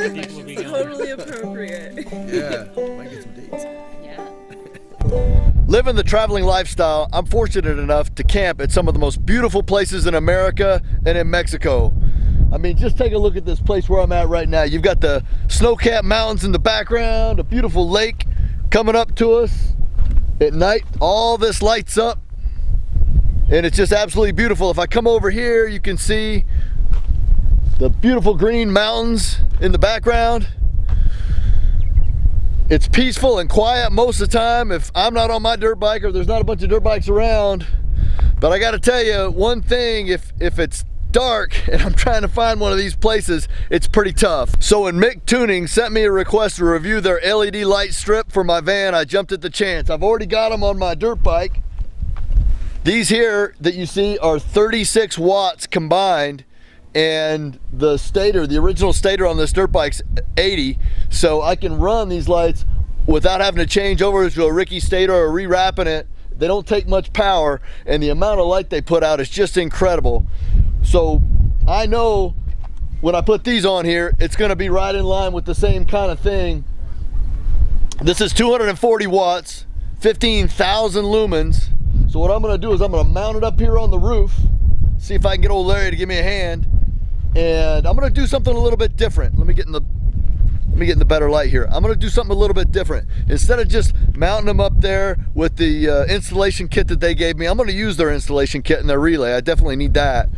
Totally appropriate. Yeah, might get some dates. Yeah. Living the traveling lifestyle, I'm fortunate enough to camp at some of the most beautiful places in America and in Mexico. I mean, just take a look at this place where I'm at right now. You've got the snow-capped mountains in the background, a beautiful lake coming up to us at night. All this lights up, and it's just absolutely beautiful. If I come over here, you can see the beautiful green mountains in the background. It's peaceful and quiet most of the time if I'm not on my dirt bike or there's not a bunch of dirt bikes around. But I gotta tell you one thing, if it's dark and I'm trying to find one of these places, it's pretty tough. So when Mick Tuning sent me a request to review their LED light strip for my van, I jumped at the chance. I've already got them on my dirt bike. These here that you see are 36 watts combined, and the stator, the original stator on this dirt bike's 80, so I can run these lights without having to change over to a Ricky stator or rewrapping it. They don't take much power, and the amount of light they put out is just incredible. So I know when I put these on here, it's gonna be right in line with the same kind of thing. This is 240 watts, 15,000 lumens. So what I'm gonna do is I'm gonna mount it up here on the roof, see if I can get old Larry to give me a hand. And I'm gonna do something a little bit different. Let me get in the better light here. I'm gonna do something a little bit different. Instead of just mounting them up there with the installation kit that they gave me, I'm gonna use their installation kit and their relay. I definitely need that.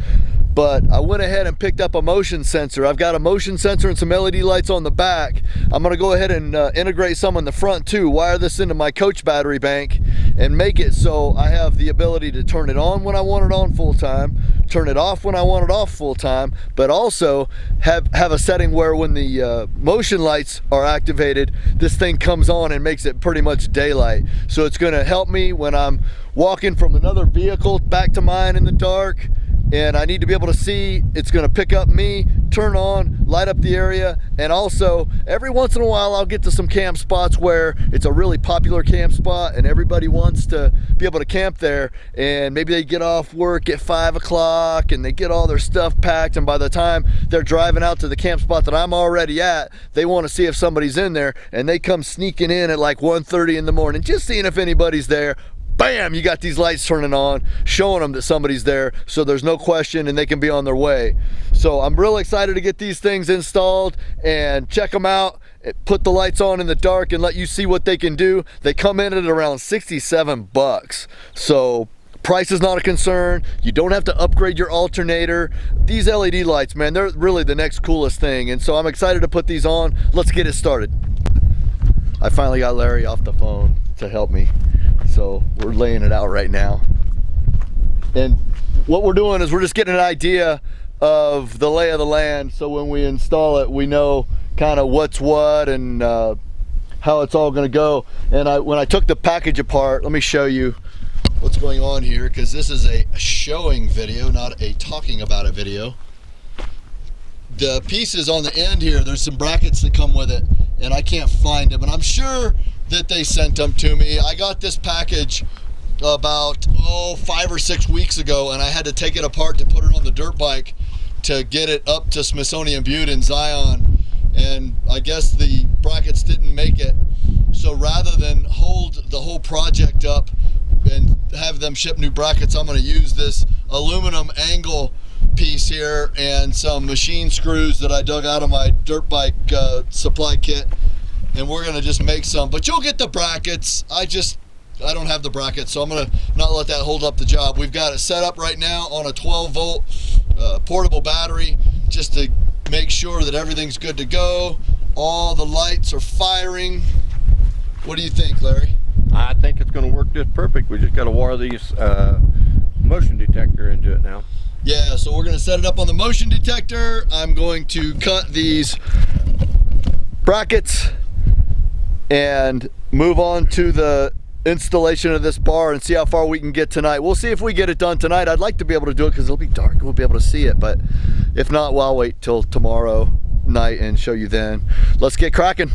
But I went ahead and picked up a motion sensor. I've got a motion sensor and some LED lights on the back. I'm gonna go ahead and integrate some in the front too, wire this into my coach battery bank and make it so I have the ability to turn it on when I want it on full time, turn it off when I want it off full time, but also have a setting where when the motion lights are activated, this thing comes on and makes it pretty much daylight. So it's gonna help me when I'm walking from another vehicle back to mine in the dark, and I need to be able to see. It's gonna pick up me, turn on, light up the area, and also every once in a while I'll get to some camp spots where it's a really popular camp spot and everybody wants to be able to camp there, and maybe they get off work at 5 o'clock and they get all their stuff packed, and by the time they're driving out to the camp spot that I'm already at, they want to see if somebody's in there, and they come sneaking in at like 1:30 in the morning just seeing if anybody's there. Bam, you got these lights turning on, showing them that somebody's there, so there's no question and they can be on their way. So I'm real excited to get these things installed and check them out, put the lights on in the dark and let you see what they can do. They come in at around 67 bucks. So price is not a concern. You don't have to upgrade your alternator. These LED lights, man, they're really the next coolest thing. And so I'm excited to put these on. Let's get it started. I finally got Larry off the phone to help me. So we're laying it out right now. And what we're doing is we're just getting an idea of the lay of the land, so when we install it, we know kind of what's what and how it's all gonna go. And when I took the package apart, let me show you what's going on here, because this is a showing video, not a talking about it video. The pieces on the end here, there's some brackets that come with it, and I can't find them, and I'm sure that they sent them to me. I got this package about 5 or 6 weeks ago, and I had to take it apart to put it on the dirt bike to get it up to Smithsonian Butte in Zion, and I guess the brackets didn't make it. So rather than hold the whole project up and have them ship new brackets, I'm going to use this aluminum angle piece here and some machine screws that I dug out of my dirt bike supply kit, and we're gonna just make some. But you'll get the brackets. I don't have the brackets, so I'm gonna not let that hold up the job. We've got it set up right now on a 12-volt portable battery, just to make sure that everything's good to go. All the lights are firing. What do you think, Larry? I think it's going to work just perfect. We just got to wire these motion detector into it now. Yeah, so we're going to set it up on the motion detector. I'm going to cut these brackets and move on to the installation of this bar and see how far we can get tonight. We'll see if we get it done tonight. I'd like to be able to do it because it'll be dark. We'll be able to see it, but if not, well, I'll wait till tomorrow night and show you then. Let's get cracking.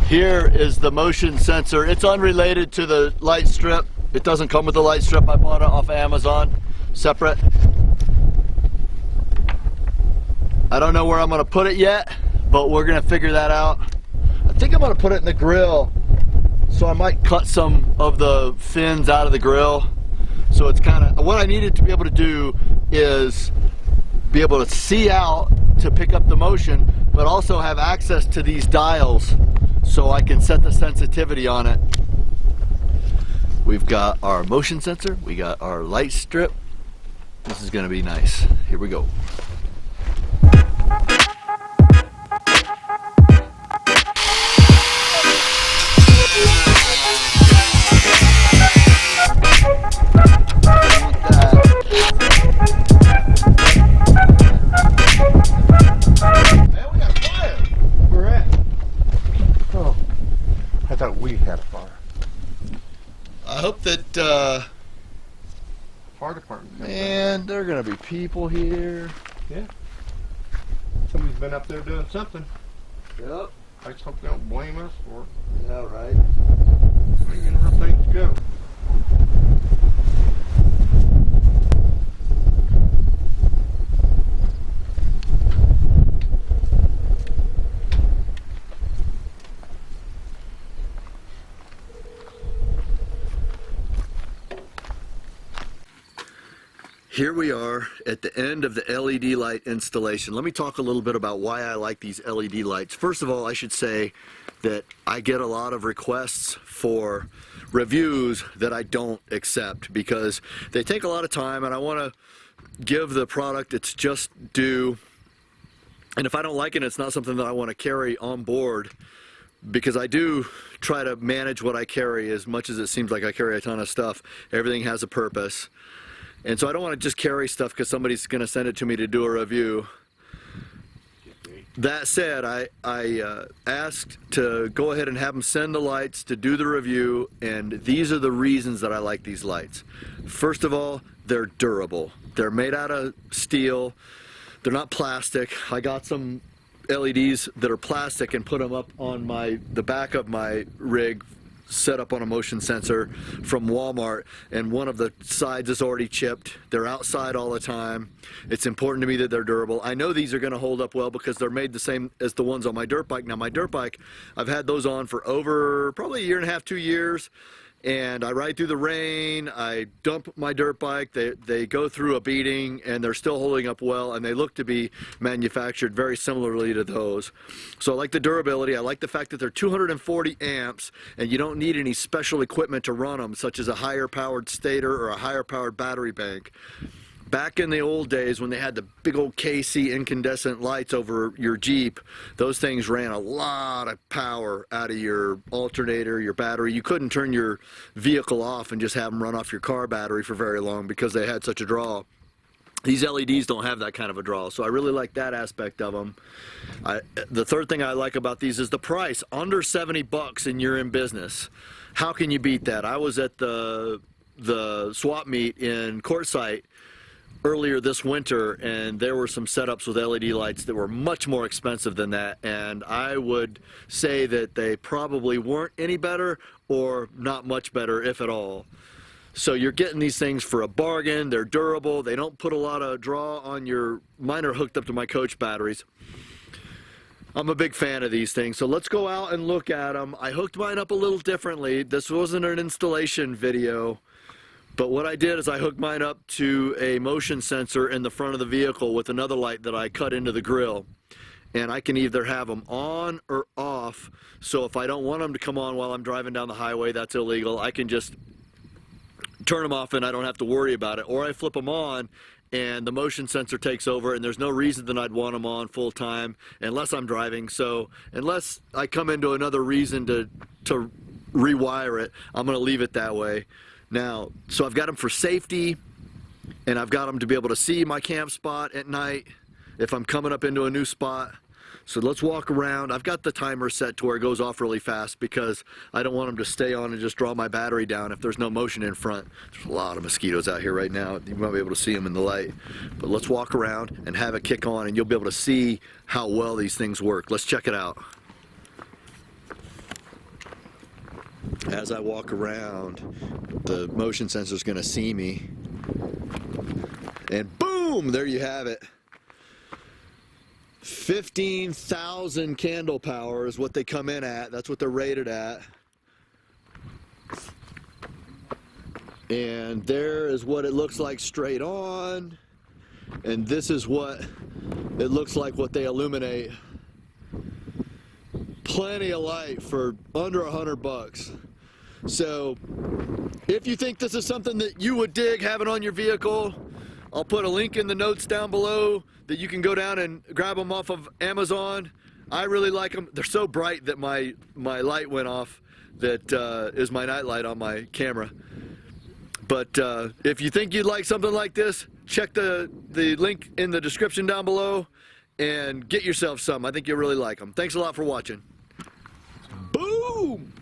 Here is the motion sensor. It's unrelated to the light strip. It doesn't come with the light strip. I bought it off of Amazon, separate. I don't know where I'm gonna put it yet, but we're gonna figure that out. I think I'm gonna put it in the grill, so I might cut some of the fins out of the grill. So it's kind of, what I needed to be able to do is be able to see out to pick up the motion, but also have access to these dials so I can set the sensitivity on it. We've got our motion sensor, we got our light strip. This is gonna be nice. Here we go. I thought we had a fire. I hope that, Fire department. man, there are gonna be people here. Yeah. Somebody's been up there doing something. Yep. I just hope they don't blame us for it. Yeah, right. You know how things go. Here we are at the end of the LED light installation. Let me talk a little bit about why I like these LED lights. First of all, I should say that I get a lot of requests for reviews that I don't accept because they take a lot of time, and I want to give the product its just due. And if I don't like it, it's not something that I want to carry on board, because I do try to manage what I carry. As much as it seems like I carry a ton of stuff, everything has a purpose. And so I don't want to just carry stuff because somebody's going to send it to me to do a review. That said, I asked to go ahead and have them send the lights to do the review, and these are the reasons that I like these lights. First of all, they're durable. They're made out of steel. They're not plastic. I got some LEDs that are plastic and put them up on the back of my rig, set up on a motion sensor from Walmart, and one of the sides is already chipped. They're outside all the time. It's important to me that they're durable. I know these are going to hold up well because they're made the same as the ones on my dirt bike. Now my dirt bike, I've had those on for over probably 1.5 to 2 years, and I ride through the rain, I dump my dirt bike, they go through a beating, and they're still holding up well, and they look to be manufactured very similarly to those. So I like the durability. I like the fact that they're 240 amps, and you don't need any special equipment to run them, such as a higher powered stator or a higher powered battery bank. Back in the old days when they had the big old KC incandescent lights over your Jeep, those things ran a lot of power out of your alternator, your battery. You couldn't turn your vehicle off and just have them run off your car battery for very long because they had such a draw. These LEDs don't have that kind of a draw, so I really like that aspect of them. The third thing I like about these is the price. Under 70 bucks and you're in business. How can you beat that? I was at the swap meet in Quartzsite earlier this winter, and there were some setups with LED lights that were much more expensive than that, and I would say that they probably weren't any better or not much better, if at all. So you're getting these things for a bargain. They're durable. They don't put a lot of draw on your... Mine are hooked up to my coach batteries. I'm a big fan of these things. So let's go out and look at them. I hooked mine up a little differently. This wasn't an installation video, but what I did is I hooked mine up to a motion sensor in the front of the vehicle with another light that I cut into the grill. And I can either have them on or off. So if I don't want them to come on while I'm driving down the highway, that's illegal. I can just turn them off and I don't have to worry about it. Or I flip them on and the motion sensor takes over, and there's no reason that I'd want them on full time unless I'm driving. So unless I come into another reason to rewire it, I'm going to leave it that way. Now, so I've got them for safety, and I've got them to be able to see my camp spot at night if I'm coming up into a new spot. So let's walk around. I've got the timer set to where it goes off really fast because I don't want them to stay on and just draw my battery down if there's no motion in front. There's a lot of mosquitoes out here right now. You might be able to see them in the light. But let's walk around and have it kick on, and you'll be able to see how well these things work. Let's check it out. as I walk around, the motion sensor is going to see me. And boom, there you have it. 15,000 candle power is what they come in at. That's what they're rated at. And there is what it looks like straight on. And this is what it looks like what they illuminate. Plenty of light for under $100. So if you think this is something that you would dig having on your vehicle, I'll put a link in the notes down below that you can go down and grab them off of Amazon. I really like them. They're so bright that my light went off. That is my night light on my camera. But if you think you'd like something like this, check the link in the description down below and get yourself some. I think you'll really like them. Thanks a lot for watching. Boom!